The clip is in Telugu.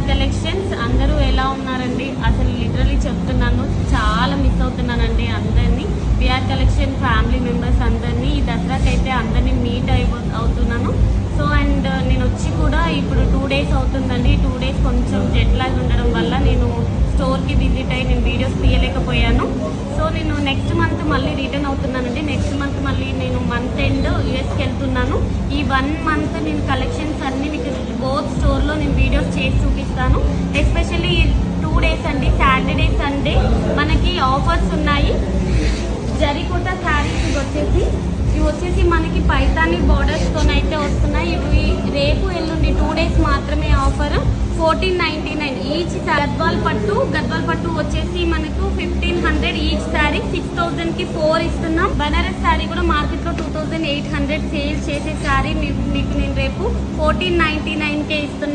కలెక్షన్స్. అందరూ ఎలా ఉన్నారండి? అసలు లిటరలీ చెప్తున్నాను, చాలా మిస్ అవుతున్నానండి అందరినీ. విఆర్ కలెక్షన్ ఫ్యామిలీ మెంబర్స్ అందరినీ ఈ దసరాకైతే అందరినీ మీట్ అవుతున్నాను. సో అండ్ నేను వచ్చి కూడా ఇప్పుడు 2 days అవుతుందండి. 2 days కొంచెం జెట్ లాగ్ ఉండడం వల్ల నేను స్టోర్కి విజిట్ అయ్యి నేను వీడియోస్ తీయలేకపోయాను. సో నేను నెక్స్ట్ మంత్ మళ్ళీ రిటర్న్ అవుతున్నానండి. నెక్స్ట్ మంత్ మళ్ళీ నేను మంత్ ఎండ్ యూఎస్కి వెళ్తున్నాను. ఈ 1 month నేను కలెక్షన్స్ అన్నీ మీకు బోత్ స్టోర్లో నేను వీడియోస్ చేసి చూపిస్తాను. ఎస్పెషల్లీ 2 days అండి, సాటర్డే సండే మనకి ఆఫర్స్ ఉన్నాయి. జరీకోట శారీస్ ఇవి వచ్చేసి మనకి పైతాని బార్డర్స్తోనైతే వస్తున్నాయి. ఇవి రేపు ఎల్లుండి 2 days మాత్రమే ఆఫర్. 1499 ఈచ్. గద్వాల్ పట్టు వచ్చేసి మనకు 1500 ఈచ్ శారీ. 6000కి 4 ఇస్తున్నాం. బనారస్ శారీ కూడా మార్కెట్లో 2800 సేల్ చేసే శారీ మీకు నేను రేపు 1499కే ఇస్తున్నాను.